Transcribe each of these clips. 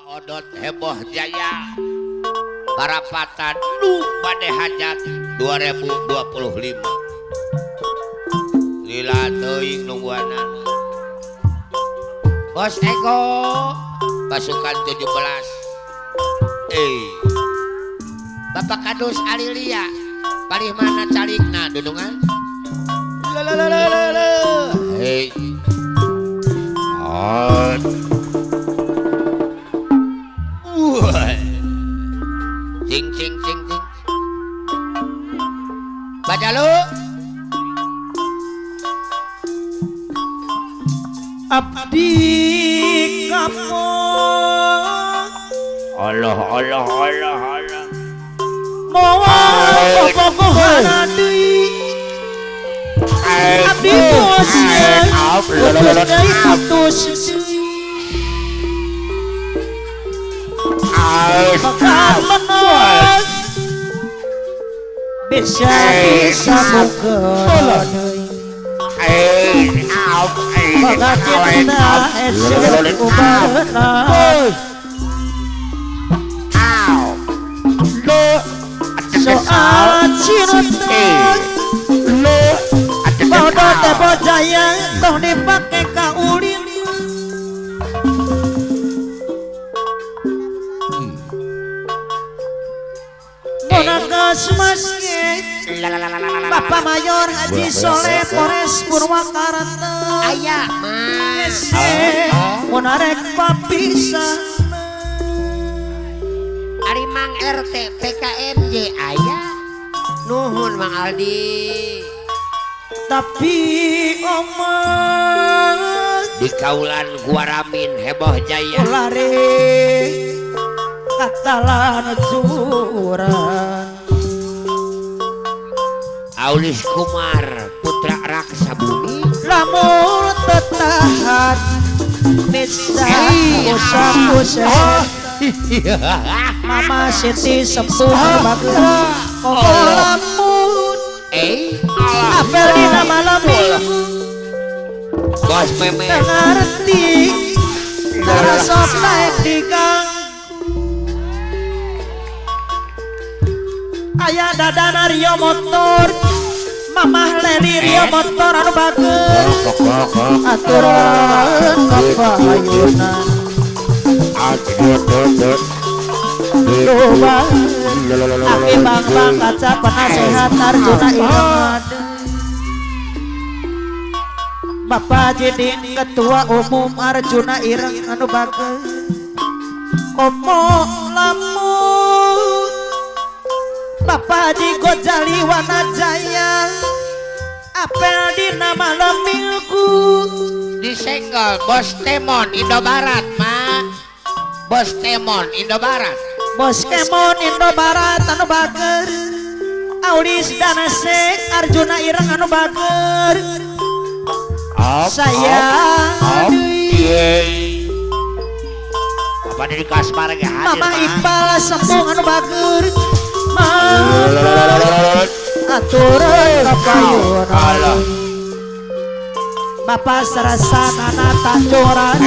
Odot heboh jaya Karapatan Nu Bade Hajat 2025 Lila teuing nungguanan Bos Eko pasukan 17 Bapak Kadus Alilia palih mana calikna dudungan hei cing cing cing cing baca lu abdi kamu Allah Allah Allah Allah mawa bobogohana deui abdi bosan deui putus Pakamenan bisa disambungkeun deui maka kita esuk ubarna soal cinta bodoh teh bojaya tong dipake ka ulin Monagas Masjid Bapak Mayor Haji Soleh Polres Purwakarta aya monarek papisah Ari Mang RT PKMJ aya nuhun Mang Aldi tapi omong di kaulan Guaramin heboh jaya lari katalan jurang Aulis Kumar putra raksa bumi lamun tetahan bisa usah-usah Mama Siti sepuh bagus lamun apel di nama lamun bos meme ngerti ngerasa naik di gang ayah dadana Rio motor mamah Leri Rio motor anu bagus aturan kapayunan loba aki bang kaca penasehat Arjuna Ireng Bapak Jidin Ketua Umum Arjuna Ireng anu bagus omong lamun Bapak Haji Gojali Wanajaya apel di nama lemilku disenggol Bos Temon Indobarat mah Bos Temon Indobarat Bos Kemon Indobarat anu bager Aulis Danase Arjuna Ireng anu bager saya apa dari Kasbar ge hadir Mama Iqbal sembung anu bager aturan kapayunan Bapak Sarasanana Tanjuran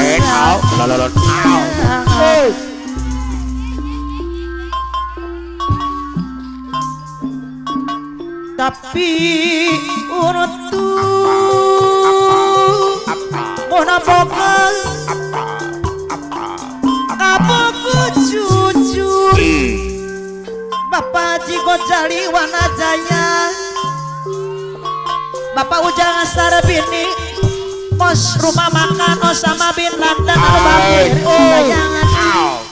tapi urut mona bokal kaboku jujur Bapak Haji Gojali Wanajaya Bapak Ujang Sarbini Bos rumah makan Osama bin Laden anu bager sayangan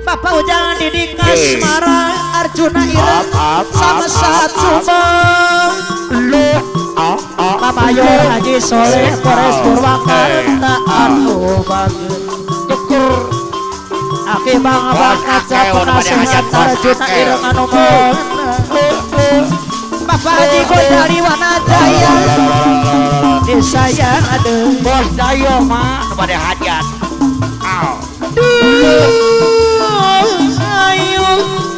Bapak Ujang Didi Kasmara Arjuna Ireng sama saat sumbang Bapak Mayor Haji Soleh Polres Purwakarta anu bager aki bang kaca penasehat Arjuna Ireng anu Bapak Haji Gojali Wanajaya disayang aduh Bos Dayo mah kepada hajat ayo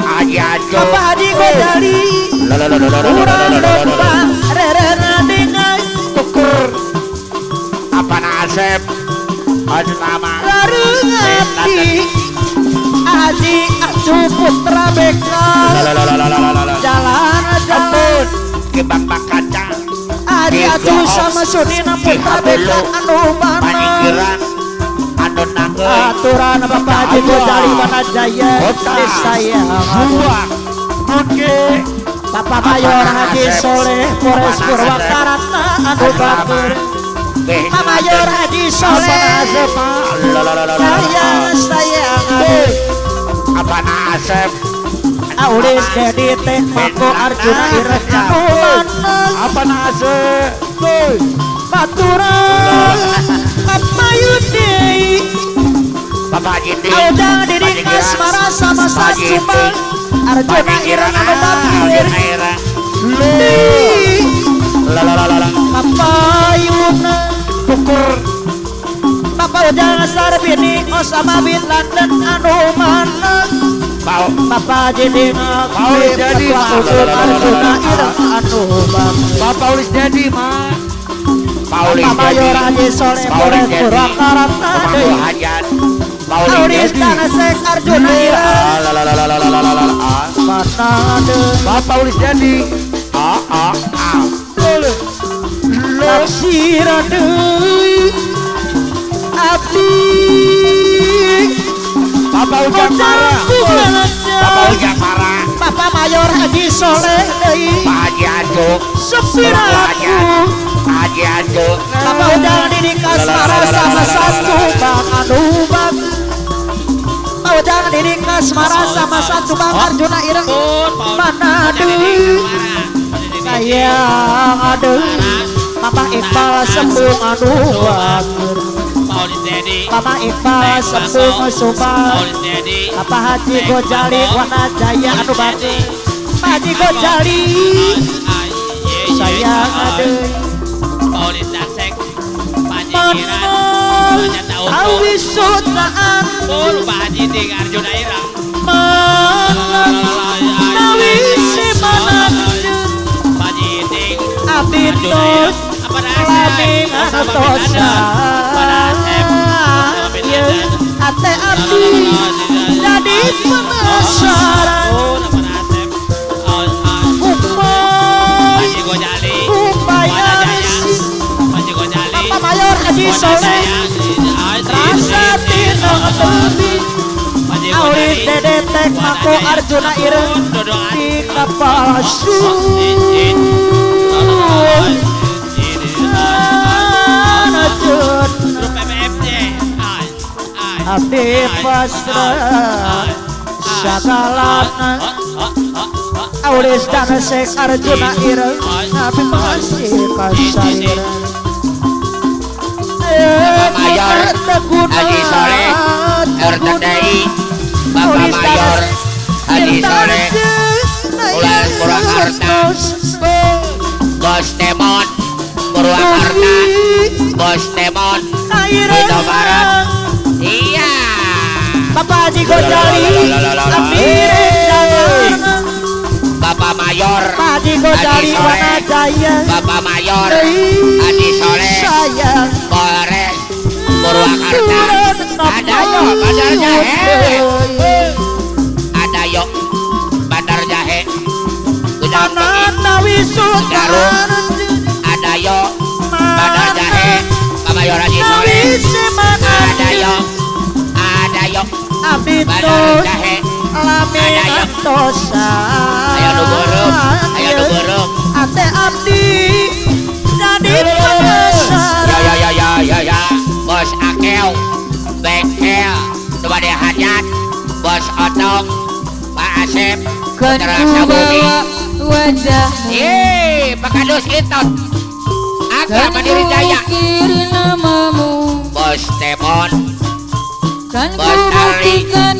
hajat Bapak Haji Gojali urang domba rerena dengan tukur apa nasib Asma Larungan putra beka jalan jalan ke Bang Kaca Adi atuh sama Sunina putra beka anu mana Paninggiran anu nanggeul aturan Bapak Haji Gojali Wanajaya saya oke Bapak Mayor Haji Soleh Polres Purwakarta anu batur Pak Mayor Haji Soleh sayang apa Asep Aulis Dedi Teh Mako Arjuna Ireng anu mana apa Asep baturan Bapak Yudi Bapak Jindi Audang Didi Kasmara sama Sasumbang Arjuna Ireng anu batur Bapak Yuna Tukur Bapak Ujang Sarbini Osama bin Laden anu mana Bapak Jadi Jadi Arjuna Ireng anu batur Bapak Ulis jadi mah Bapak Mayor Haji Soleh Polres Purwakarta Hajat Aulis Danasek Arjuna Ireng Bapak Ulis jadi Laksira deui abdi Bapak Ujang marah Bapak Ujang marah Bapak Mayor Haji Soleh deui Pak Haji Ajuk sepiraku Haji Ajuk Bapak Ujang Didi Kasmara sama satu Bang anu bagus Bapak Ujang Didi Kasmara sama satu Bang Arjuna Ireng mana deui sayang aduh Mama Iqbal sembung anu batur Mama Iqbal sembung subang Bapak Haji Gojali Wanajaya anu batur Pak Haji Gojali sayang aduh Awi sutaan Nawi si mananjun Abitus Laming Atosa Ate abdi jadi penasaran Umay Upaya Bapak Mayor Haji Soleh Rasa tino tebi Aulis Dede Tek Mako Arjuna Ireng Di kapal Abdi pasrah sagalana Aulis Danasek Arjuna Ireng Abdi masih kasairan Mayor Haji Soleh RTDI Bapak Mayor Haji Soleh Polres Purwakarta Bos Temon Purwakarta Bos Temon Jawa Barat iya Bapak Haji Gojali Bapak Mayor Haji Gojali Wanajaya Bapak Mayor Haji Soleh Polres Purwakarta ada yuk Bandar Jahe ada yuk Bandar Jahe Garut ada yuk Bandar Jahe Bapak Mayor Haji Soleh ada yuk Bandar Jahe ada yuk ayo nu burung ate abdi jadi penasaran ya Bos Akel Bengkel coba deh hajat Bos Otong Pak Asep terasa bumi wajah Pak Kadus Lintot Agak Mandiri Jaya namamu Bos Temon kan Bos Tari buktikan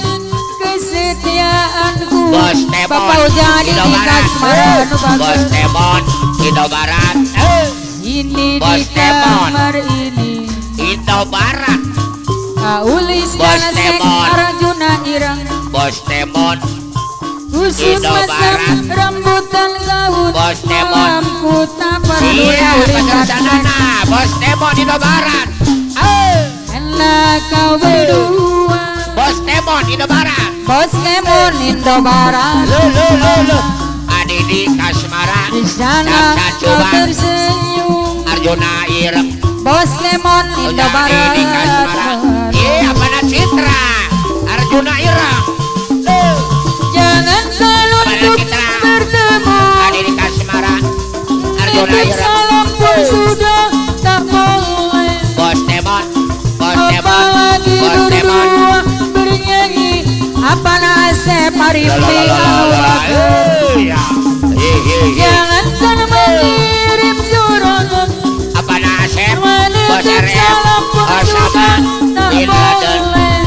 kesetiaanku Bos Temon Bapak Ujadi Indo di Barat Kasmara Bos Temon Indo Barat ini Bos di Temon. kamar ini Indo Barat Aulis Bos Danasek Temon. Arjuna Ireng Bos Temon khusus Indo masam Barat. rambutan gaun Bos Temon. malamku tak peduli iya Aulis Pacarsanana Bos Temon Indo Barat Elah kau berdua Bos Temon Indo Barat Bos Kemon Indo Barat Adi di Kasmara di sana kau coba tersenyum Arjuna Ireng Bos Kemon Indo Adi di Kasmara Barat apa na Citra Arjuna Ireng jangan seluntuk bertemu Adi di Kasmara Arjuna titip Ireng salam pun sudah tak boleh Bos Demon apalagi Bos Demon berdua bernyanyi apa nase parimpi jangan kan mengirim surat apa nasib Bos menitip Erem salam pun Bos sudah Saban tak Bin Laden boleh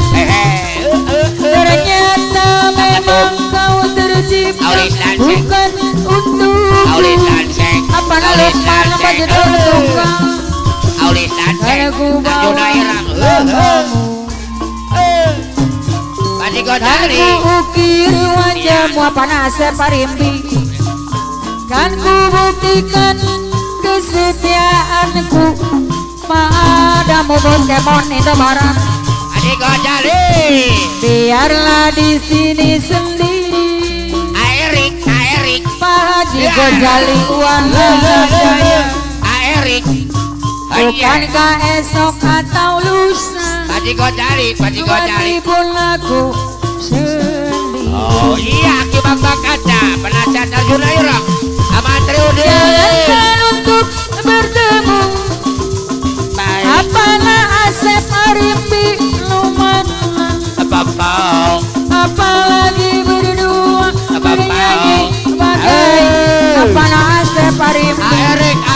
ternyata memang kau tercipta Aulis Lansing. bukan untuk Aulis Lansing apa Aulis lupa apa Lansing judul tukang Aulis Lansing Aku Arjuna bawa Ireng namamu Pasti kan Godari ku ukir wajahmu apa nase parimpi kan ku buktikan kesetiaanku padamu Bos Kemon Indo Barat Pasti Godari biarlah di sini sendiri Erik Pak Haji Gojali wana Erik bukankah esok atau lusa Pasti Godari mati pun aku sendiri Oh iya Ki Bapak Kaca penasihat Arjuna Ireng sama Triudi jangan untuk bertemu apalah Asep Arimpi Lumana Bapak apalagi berdua Apa-apa? bernyanyi bagai apalah Asep Arimpi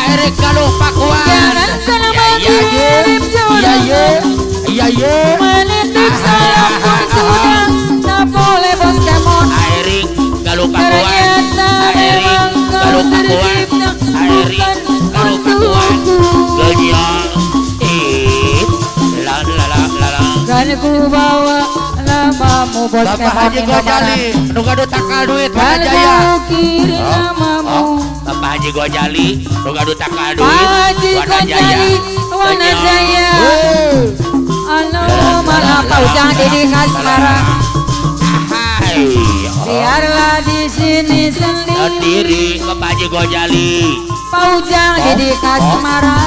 Erik kalau Pak Kuan jangan kan mengirim surat menitip salam pun sudah tak boleh Bos Kemon Erik kalau Pak Kuan ternyata Erik memang kalau kau Pak Kuan tercipta Erik bukan kalau Pak Kuan untukku Ganyang la la la la la kan ku bawa namamu Bos Bapak Kemon Haji Indo Barat Gojali nu gaduh takal duit kan Mana Jaya ku kiri namamu Bapak Haji Gojali nu gaduh takal Pak duit Haji Wana Jaya Gojali Wana Jaya anu malah paujang di Kasmara Hai biarlah di sini sendiri sendiri Bapak Haji Gojali paujang di Kasmara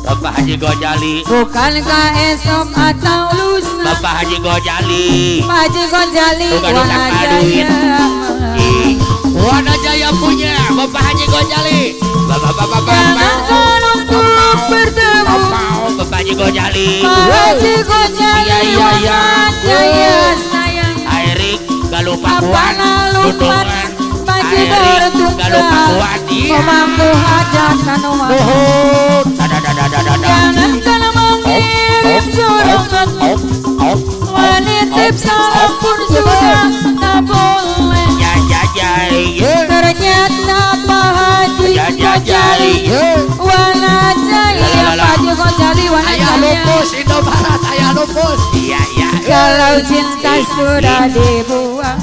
Bapak Haji Gojali bukankah esok atau lusa Bapak Haji Gojali Pak Haji Gojali Bukan Wana utang duit. Jaya Wana Jaya punya Bapak Haji Gojali Bapak jangan kan untuk bertemu Bapak Haji Gojali Pak Haji Gojali Iya. Wana Jaya sayang Erik kalau Pak apa Kuan lukman Dudungan baju Erik kalau Pak bertunggal Kuan iya memangku hajat kanuma jangan kan mengirim surat menitip salam pun sudah tak boleh ternyata Pak Haji Gojali Wana Jaya Pak Haji Gojali Wana Ayah Jaya lupus Indomaret ayah lupus iya kalau cinta sudah dibuang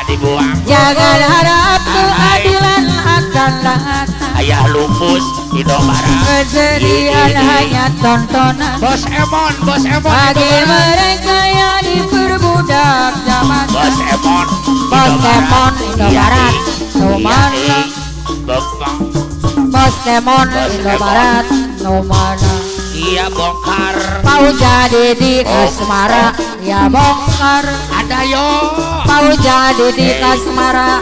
dibuang jangan harap keadilan akan datang ayah lupus Indomaret kesedihan hanya tontonan Bos Emon bagi mereka yang diperbudak zaman Bos Emon Bos Kemon Indomaret Numana Bapak Bos Kemon Indomaret Numana iya bongkar mau jadi di Kasmara ya bongkar ada yo mau jadi di Kasmara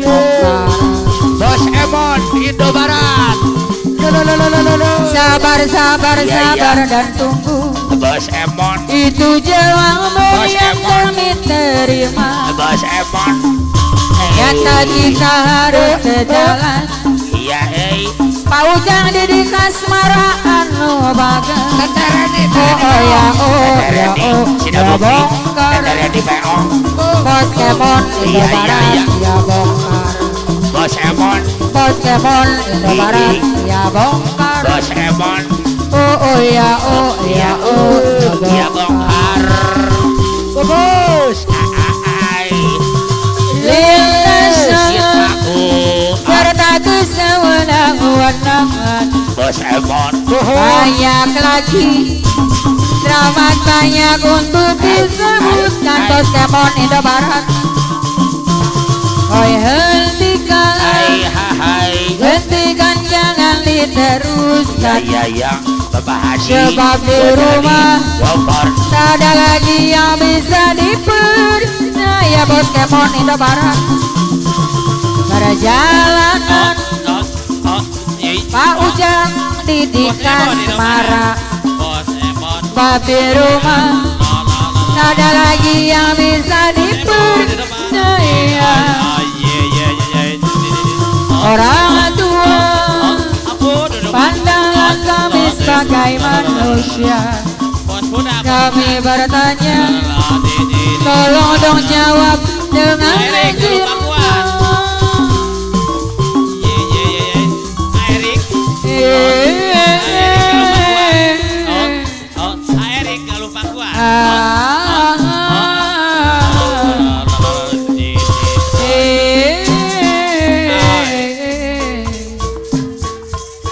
bongkar Bos Emon Indomaret sabar Iya. dan tunggu Bos Emon itu jawamu Bos yang Emon. kami terima Bos Emon nyata kita harus sejalan iya paujang di Kasmara anu baga Tetereni oh ya bongkar Tetereni Beong Bos Kemon Iya. Indomaret ya bongkar Bos Emon Bos Kemon Indomaret ya bongkar Bos Emon oh ya iya bongkar Bos lintasan aku serta kesewenang-wenangan Bos Emon banyak lagi amat banyak untuk disebutkan Pokemon Indomaret. Oi hentikan, hentikan jangan diteruskan. Ya, Bapak Haji. Sebab di rumah tak ada lagi yang bisa dipercaya Pokemon Indomaret. Perjalanan Pak Ujang didikan Semarang. Sebab di rumah tak ada lagi yang bisa dipercaya. Orang tua pandangan kami sebagai manusia. Kami bertanya, tolong dong jawab dengan jernih.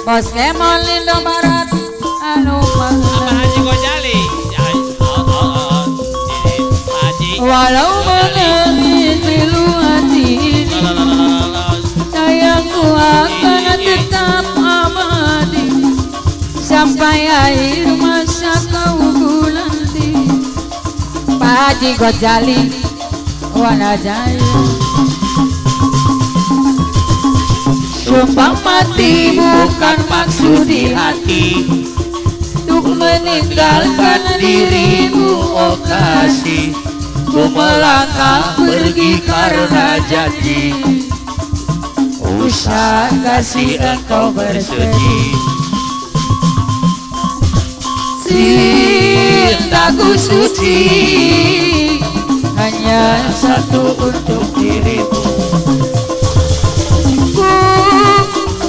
Pokemon Indomaret anu Haji Gojali. walau menangis pilu hati ini, sayangku akan tetap abadi sampai akhir masa kau nanti. Pak Haji Gojali Wanajaya. Sumpah mati bukan maksud di hati, untuk meninggalkan dirimu oh kasih. Ku melangkah pergi karena janji, usah kasih engkau bersedih. Cintaku suci hanya satu untuk dirimu.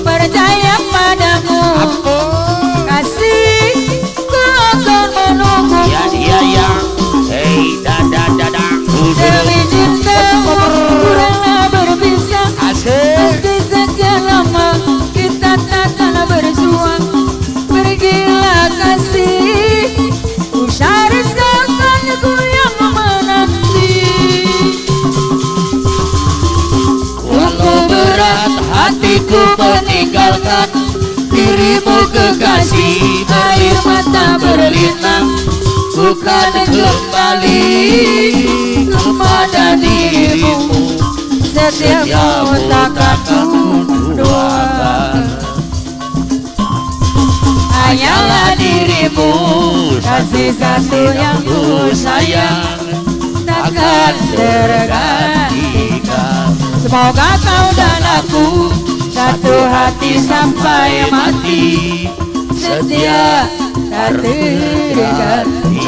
Percaya padamu, kasih ku akan menunggu. Ya, hei, Demi cintamu kuranglah berpisah. Meski sekian lama kita takkan bersuah. Pergilah kasih, ku syariatkan ku yang menanti. Walau berat hatiku meninggalkan dirimu kekasih, air mata berlinang bukan kembali kepada dirimu. Setiapmu takkan ku doakan, hanyalah dirimu kasih satu yang ku sayang, takkan tergantikan. Semoga kau dan aku satu hati sampai mati, setia tak terganti.